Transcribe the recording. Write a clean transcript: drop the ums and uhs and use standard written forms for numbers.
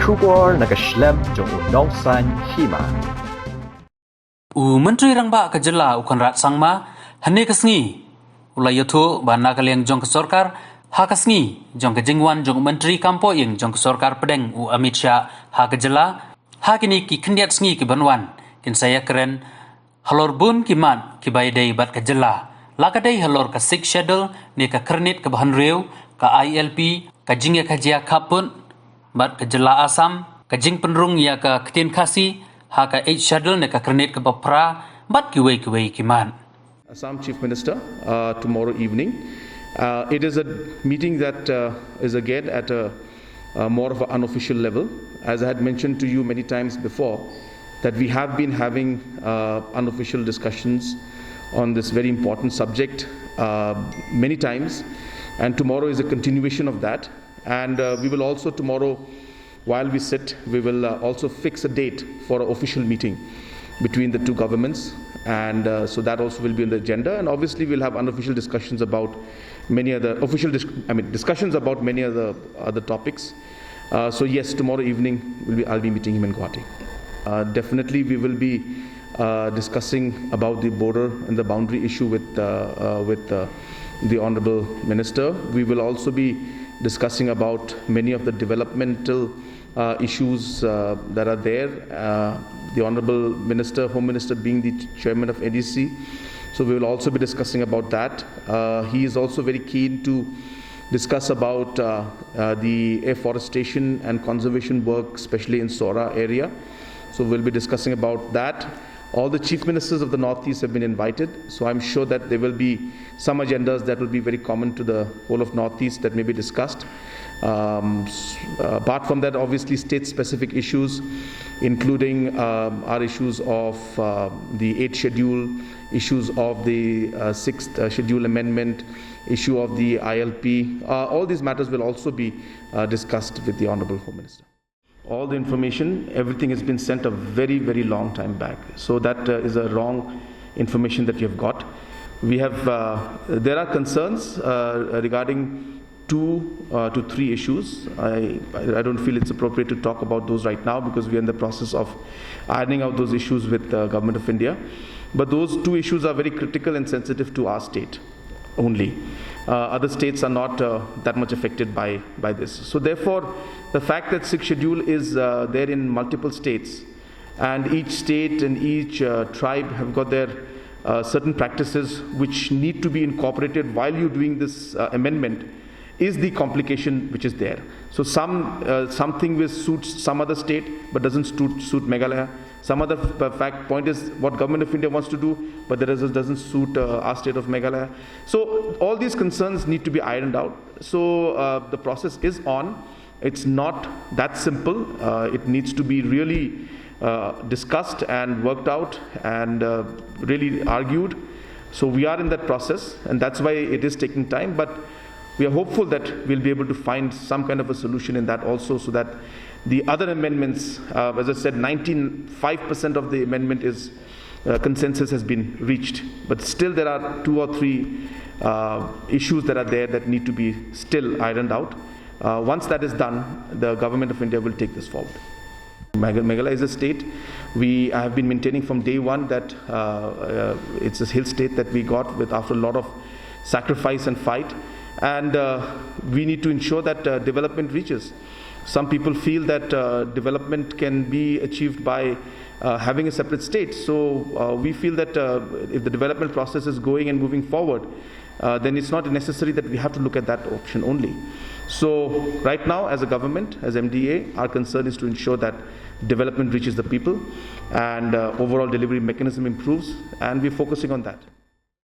Kubor nagaslem jong nongsan Hima. Menteri Rangba ke Jela Ukanrat Sangma Hane Kesngi Ulai Yoto Bana Kaliang Jong ke Sorkar Ha Kesngi Jong ke Jingwan Jong Menteri Kampo Yang Jong ke Sorkar Pedeng Amit Shah Ha ke Jela Ha kini ki kendiat sengi ki Banwan Kin saya keren Halor bun ki man ki baydai bat ke Jela Lakadai halor ka sik schedule Ni ka kernit ke bahan rew Ka ILP Ka jingya ka jia kapun Bat ke Jela Asam Ka jing penrung ya ka ketin kasi Haka 8 schedule ne ka kernit ke bapra bat kiwei kiman. Assam Chief Minister tomorrow evening. It is a meeting that is again at a more of an unofficial level. As I had mentioned to you many times before, that we have been having unofficial discussions on this very important subject many times, and tomorrow is a continuation of that. And we will also tomorrow, while we sit, we will also fix a date for an official meeting between the two governments, and so that also will be on the agenda. And obviously, we'll have unofficial discussions about many other discussions about many other topics. So yes, tomorrow evening I'll be meeting him in Guwahati. Definitely, we will be discussing about the border and the boundary issue with the Honourable Minister. We will also be discussing about many of the developmental issues that are there. The Honourable Minister, Home Minister being the Chairman of NDC, so we will also be discussing about that. He is also very keen to discuss about the afforestation and conservation work, especially in Sora area. So we'll be discussing about that. All the chief ministers of the Northeast have been invited, so I'm sure that there will be some agendas that will be very common to the whole of Northeast that may be discussed. Apart from that, obviously state-specific issues, including our issues of the 8th schedule, issues of the 6th schedule amendment, issue of the ILP. All these matters will also be discussed with the Honourable Home Minister. All the information, everything has been sent a very, very long time back. So that is a wrong information that you have got. We have, there are concerns regarding 2 to 3 issues. I don't feel it's appropriate to talk about those right now because we are in the process of ironing out those issues with the Government of India. But those 2 issues are very critical and sensitive to our state only. Other states are not that much affected by this. So therefore, the fact that 6th schedule is there in multiple states, and each state and each tribe have got their certain practices which need to be incorporated while you're doing this amendment, is the complication which is there. So something which suits some other state but doesn't suit Meghalaya. Some other point is what Government of India wants to do, but the result doesn't suit our state of Meghalaya. So all these concerns need to be ironed out. So the process is on. It's not that simple. It needs to be really discussed and worked out and really argued. So we are in that process, and that's why it is taking time. But we are hopeful that we'll be able to find some kind of a solution in that also, so that the other amendments, as I said, 95% of the amendment is consensus has been reached. But still there are 2 or 3 issues that are there that need to be still ironed out. Once that is done, the Government of India will take this forward. Meghalaya is a state. I have been maintaining from day one that it's a hill state that we got with after a lot of sacrifice and fight. And we need to ensure that development reaches. Some people feel that development can be achieved by having a separate state. So we feel that if the development process is going and moving forward, then it's not necessary that we have to look at that option only. So right now, as a government, as MDA, our concern is to ensure that development reaches the people and overall delivery mechanism improves, and we're focusing on that.